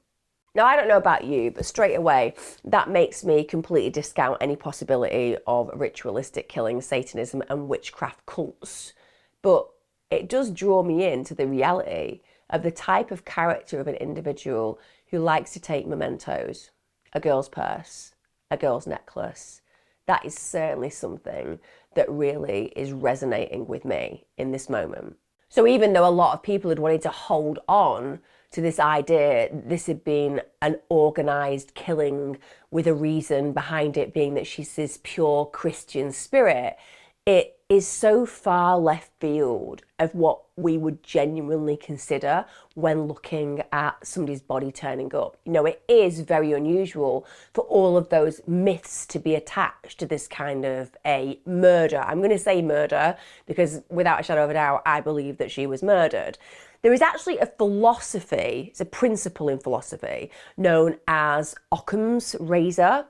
Now, I don't know about you, but straight away, that makes me completely discount any possibility of ritualistic killing, Satanism and witchcraft cults. But it does draw me into the reality of the type of character of an individual who likes to take mementos, a girl's purse, a girl's necklace. That is certainly something that really is resonating with me in this moment. So even though a lot of people had wanted to hold on to this idea, this had been an organised killing with a reason behind it being that she's this pure Christian spirit, it is so far left field of what we would genuinely consider when looking at somebody's body turning up. You know, it is very unusual for all of those myths to be attached to this kind of a murder. I'm going to say murder because without a shadow of a doubt, I believe that she was murdered. There is actually a philosophy, it's a principle in philosophy known as Occam's razor.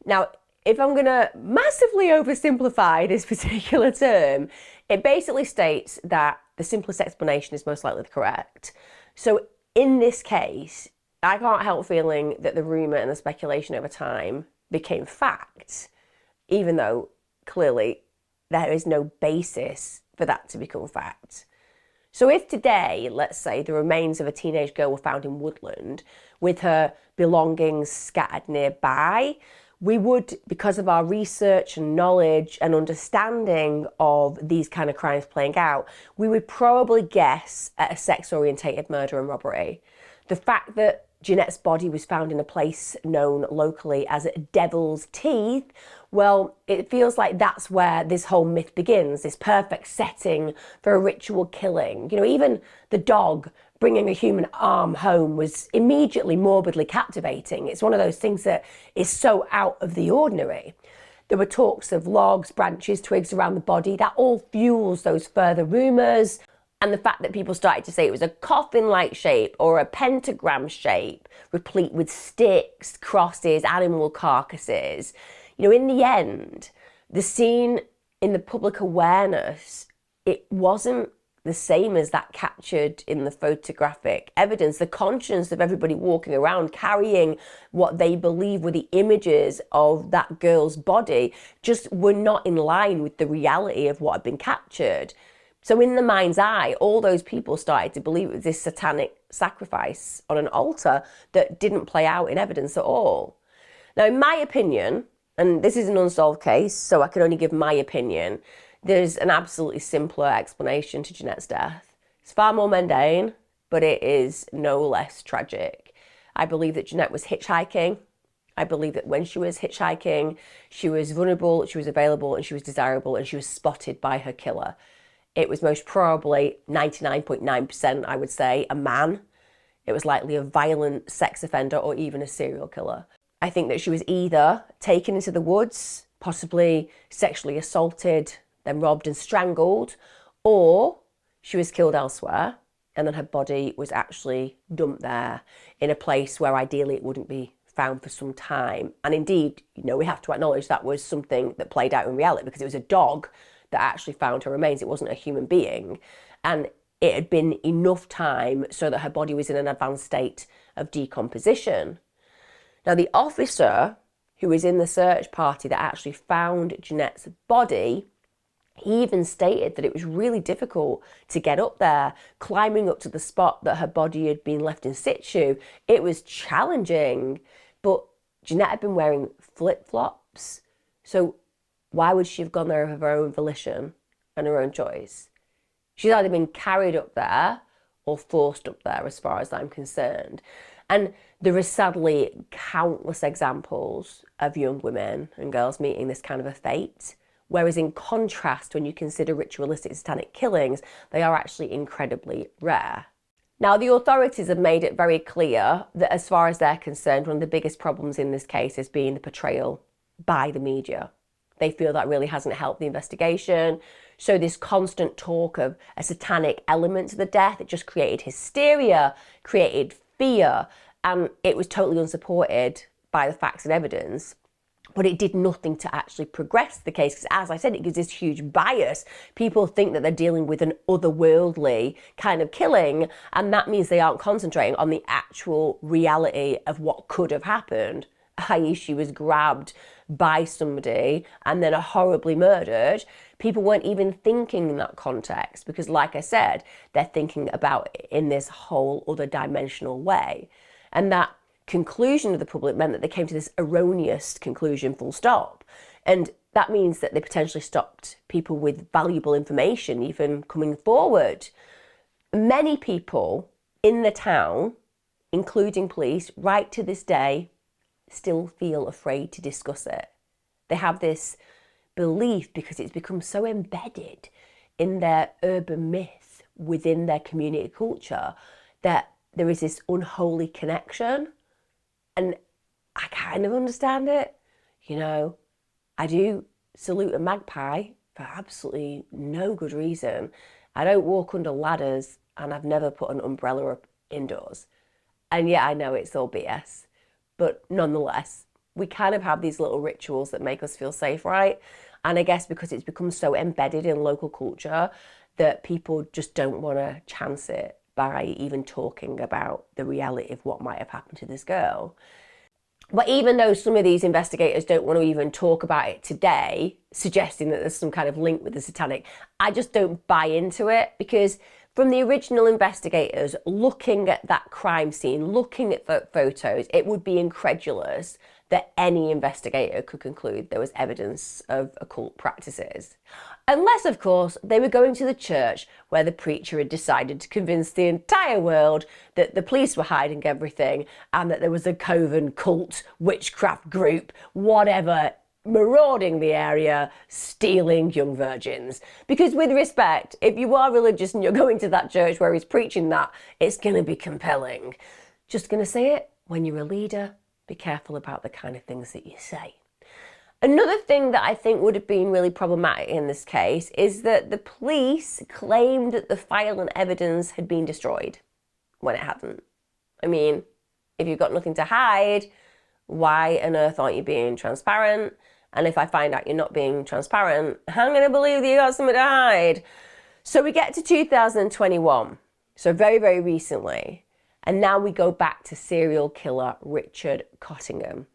Now, if I'm going to massively oversimplify this particular term, it basically states that the simplest explanation is most likely correct. So in this case, I can't help feeling that the rumour and the speculation over time became fact, even though clearly there is no basis for that to become fact. So if today, let's say, the remains of a teenage girl were found in woodland with her belongings scattered nearby, we would, because of our research and knowledge and understanding of these kind of crimes playing out, we would probably guess at a sex-orientated murder and robbery. The fact that Jeannette's body was found in a place known locally as Devil's Teeth, well, it feels like that's where this whole myth begins, this perfect setting for a ritual killing. You know, even the dog bringing a human arm home was immediately morbidly captivating. It's one of those things that is so out of the ordinary. There were talks of logs, branches, twigs around the body. That all fuels those further rumours. And the fact that people started to say it was a coffin-like shape or a pentagram shape, replete with sticks, crosses, animal carcasses. You know, in the end, the scene in the public awareness, it wasn't the same as that captured in the photographic evidence. The conscience of everybody walking around carrying what they believe were the images of that girl's body just were not in line with the reality of what had been captured. So in the mind's eye, all those people started to believe it was this satanic sacrifice on an altar that didn't play out in evidence at all. Now, in my opinion, and this is an unsolved case, so I can only give my opinion, there's an absolutely simpler explanation to Jeannette's death. It's far more mundane, but it is no less tragic. I believe that Jeannette was hitchhiking. I believe that when she was hitchhiking, she was vulnerable, she was available, and she was desirable, and she was spotted by her killer. It was most probably 99.9%, I would say, a man. It was likely a violent sex offender or even a serial killer. I think that she was either taken into the woods, possibly sexually assaulted, then robbed and strangled, or she was killed elsewhere and then her body was actually dumped there in a place where ideally it wouldn't be found for some time. And indeed, we have to acknowledge that was something that played out in reality, because it was a dog that actually found her remains. It wasn't a human being. And it had been enough time so that her body was in an advanced state of decomposition. Now, the officer who was in the search party that actually found Jeannette's body, he even stated that it was really difficult to get up there, climbing up to the spot that her body had been left in situ. It was challenging, but Jeannette had been wearing flip-flops. So why would she have gone there of her own volition and her own choice? She's either been carried up there or forced up there, as far as I'm concerned. And there are sadly countless examples of young women and girls meeting this kind of a fate. Whereas in contrast, when you consider ritualistic satanic killings, they are actually incredibly rare. Now, the authorities have made it very clear that as far as they're concerned, one of the biggest problems in this case is being the portrayal by the media. They feel that really hasn't helped the investigation. So this constant talk of a satanic element to the death, it just created hysteria, created fear, and it was totally unsupported by the facts and evidence. But it did nothing to actually progress the case, because as I said, it gives this huge bias. People think that they're dealing with an otherworldly kind of killing, and that means they aren't concentrating on the actual reality of what could have happened, i.e. she was grabbed by somebody and then horribly murdered. People weren't even thinking in that context, because like I said, they're thinking about it in this whole other dimensional way. And that conclusion of the public meant that they came to this erroneous conclusion, full stop. And that means that they potentially stopped people with valuable information even coming forward. Many people in the town, including police, right to this day, still feel afraid to discuss it. They have this belief, because it's become so embedded in their urban myth within their community culture, that there is this unholy connection. And I kind of understand it. I do salute a magpie for absolutely no good reason. I don't walk under ladders, and I've never put an umbrella up indoors. And yeah, I know it's all BS. But nonetheless, we kind of have these little rituals that make us feel safe, right? And I guess because it's become so embedded in local culture that people just don't want to chance it by even talking about the reality of what might have happened to this girl. But even though some of these investigators don't want to even talk about it today, suggesting that there's some kind of link with the satanic, I just don't buy into it, because from the original investigators looking at that crime scene, looking at the photos, it would be incredulous that any investigator could conclude there was evidence of occult practices. Unless, of course, they were going to the church where the preacher had decided to convince the entire world that the police were hiding everything and that there was a coven cult, witchcraft group, whatever, marauding the area, stealing young virgins. Because with respect, if you are religious and you're going to that church where he's preaching that, it's going to be compelling. Just going to say it, when you're a leader, be careful about the kind of things that you say. Another thing that I think would have been really problematic in this case is that the police claimed that the file and evidence had been destroyed when it hadn't. I mean, if you've got nothing to hide, why on earth aren't you being transparent? And if I find out you're not being transparent, I'm going to believe that you got something to hide. So we get to 2021, so very, very recently. And now we go back to serial killer Richard Cottingham.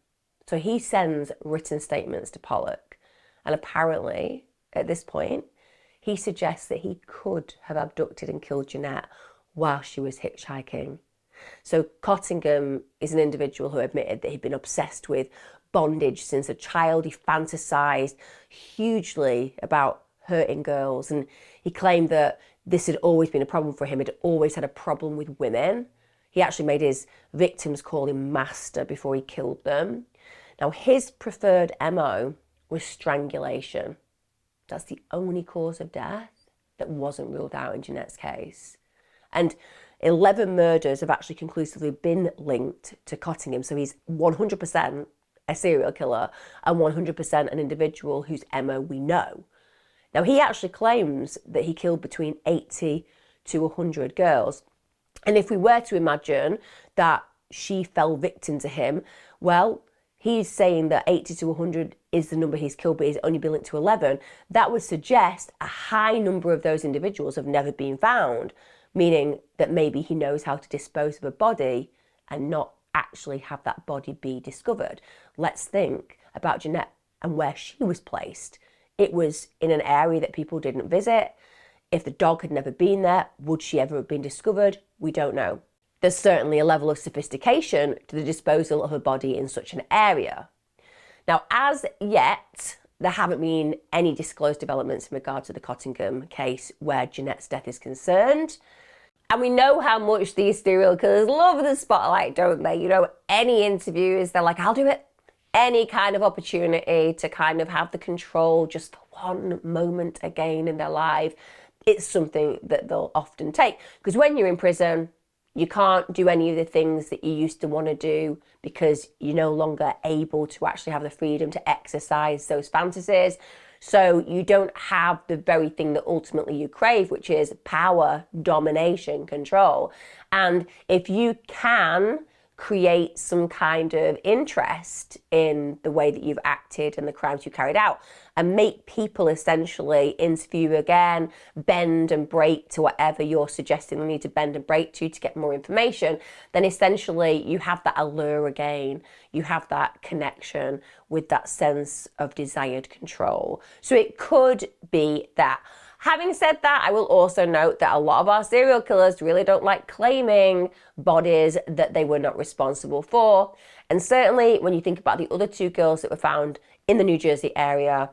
So he sends written statements to Pollock. And apparently, at this point, he suggests that he could have abducted and killed Jeannette while she was hitchhiking. So Cottingham is an individual who admitted that he'd been obsessed with bondage since a child. He fantasized hugely about hurting girls. And he claimed that this had always been a problem for him. He'd always had a problem with women. He actually made his victims call him master before he killed them. Now, his preferred MO was strangulation. That's the only cause of death that wasn't ruled out in Jeannette's case. And 11 murders have actually conclusively been linked to Cottingham. So he's 100% a serial killer and 100% an individual whose MO we know. Now, he actually claims that he killed between 80 to 100 girls. And if we were to imagine that she fell victim to him, well, he's saying that 80 to 100 is the number he's killed, but he's only been linked to 11. That would suggest a high number of those individuals have never been found, meaning that maybe he knows how to dispose of a body and not actually have that body be discovered. Let's think about Jeannette and where she was placed. It was in an area that people didn't visit. If the dog had never been there, would she ever have been discovered? We don't know. There's certainly a level of sophistication to the disposal of a body in such an area. Now, as yet, there haven't been any disclosed developments in regard to the Cottingham case where Jeannette's death is concerned. And we know how much these serial killers love the spotlight, don't they? You know, any interviews, they're like, I'll do it. Any kind of opportunity to kind of have the control just for one moment again in their life, it's something that they'll often take. Because when you're in prison, you can't do any of the things that you used to want to do because you're no longer able to actually have the freedom to exercise those fantasies. So you don't have the very thing that ultimately you crave, which is power, domination, control. And if you can create some kind of interest in the way that you've acted and the crimes you carried out and make people essentially interview you again, bend and break to whatever you're suggesting they need to bend and break to get more information, then essentially you have that allure again. You have that connection with that sense of desired control. So it could be that. Having said that, I will also note that a lot of our serial killers really don't like claiming bodies that they were not responsible for. And certainly when you think about the other two girls that were found in the New Jersey area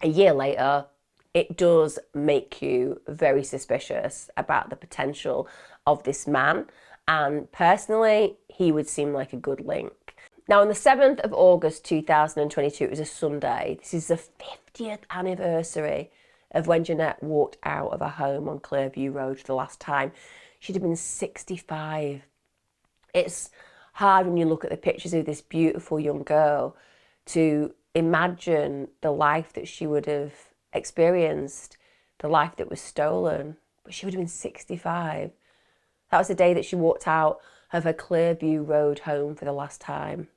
a year later, it does make you very suspicious about the potential of this man. And personally, he would seem like a good link. Now, on the 7th of August 2022, it was a Sunday. This is the 50th anniversary of when Jeannette walked out of her home on Clearview Road for the last time. She'd have been 65. It's hard when you look at the pictures of this beautiful young girl to imagine the life that she would have experienced, the life that was stolen, but she would have been 65. That was the day that she walked out of her Clearview Road home for the last time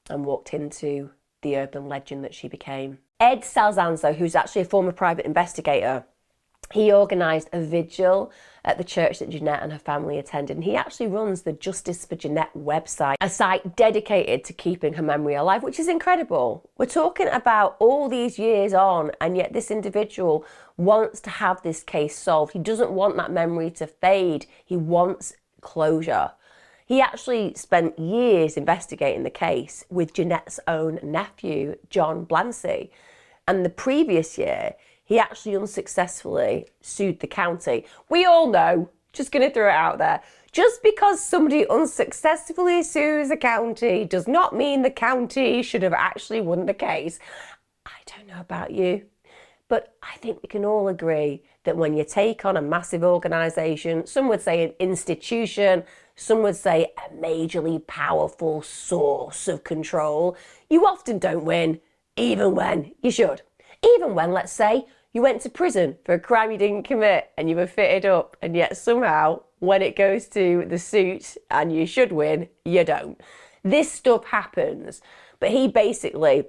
and walked into the urban legend that she became. Ed Salzanzo, who's actually a former private investigator, he organised a vigil at the church that Jeannette and her family attended, and he actually runs the Justice for Jeannette website, a site dedicated to keeping her memory alive, which is incredible. We're talking about all these years on, and yet this individual wants to have this case solved. He doesn't want that memory to fade. He wants closure. He actually spent years investigating the case with Jeannette's own nephew, John Blancy. And the previous year, he actually unsuccessfully sued the county. We all know, just going to throw it out there, just because somebody unsuccessfully sues a county does not mean the county should have actually won the case. I don't know about you, but I think we can all agree that when you take on a massive organisation, some would say an institution, some would say a majorly powerful source of control, you often don't win, even when you should. Even when, let's say, you went to prison for a crime you didn't commit and you were fitted up, and yet somehow, when it goes to the suit and you should win, you don't. This stuff happens. But he basically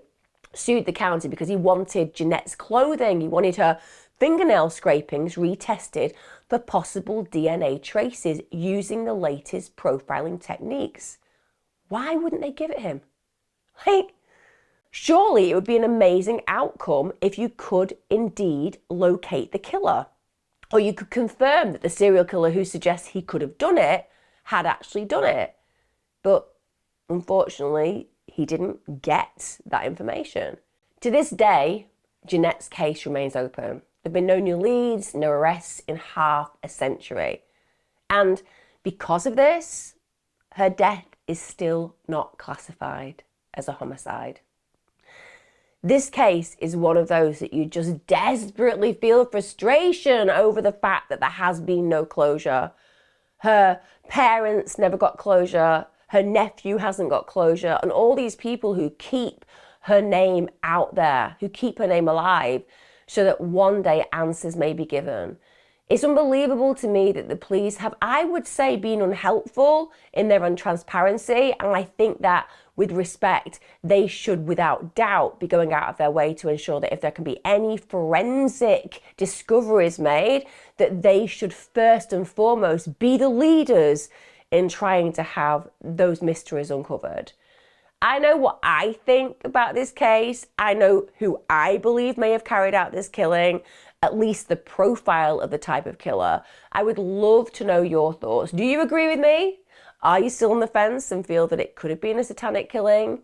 sued the county because he wanted Jeannette's clothing. He wanted her fingernail scrapings retested for possible DNA traces using the latest profiling techniques. Why wouldn't they give it him? Like, surely it would be an amazing outcome if you could indeed locate the killer. Or you could confirm that the serial killer who suggests he could have done it had actually done it. But unfortunately, he didn't get that information. To this day, Jeannette's case remains open. There have been no new leads, no arrests in half a century. And because of this, her death is still not classified as a homicide. This case is one of those that you just desperately feel frustration over the fact that there has been no closure. Her parents never got closure, her nephew hasn't got closure, and all these people who keep her name out there, who keep her name alive. so that one day answers may be given. It's unbelievable to me that the police have, I would say, been unhelpful in their untransparency, and I think that with respect, they should without doubt be going out of their way to ensure that if there can be any forensic discoveries made, that they should first and foremost be the leaders in trying to have those mysteries uncovered. I know what I think about this case. I know who I believe may have carried out this killing, at least the profile of the type of killer. I would love to know your thoughts. Do you agree with me? Are you still on the fence and feel that it could have been a satanic killing?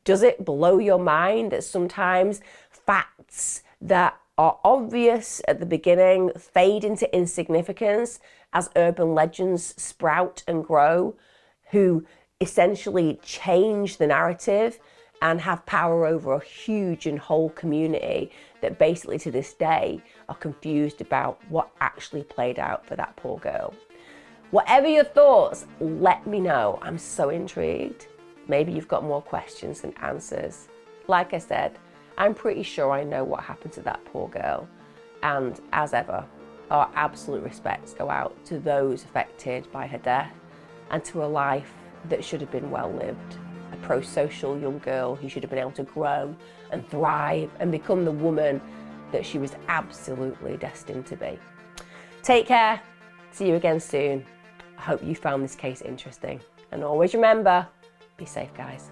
Does it blow your mind that sometimes facts that are obvious at the beginning fade into insignificance as urban legends sprout and grow, who essentially change the narrative and have power over a huge and whole community that basically to this day are confused about what actually played out for that poor girl? Whatever your thoughts, let me know. I'm so intrigued. Maybe you've got more questions than answers. Like I said, I'm pretty sure I know what happened to that poor girl. And as ever, our absolute respects go out to those affected by her death and to a life that should have been well lived. A pro-social young girl who should have been able to grow and thrive and become the woman that she was absolutely destined to be. Take care. See you again soon. I hope you found this case interesting. And always remember, be safe, guys.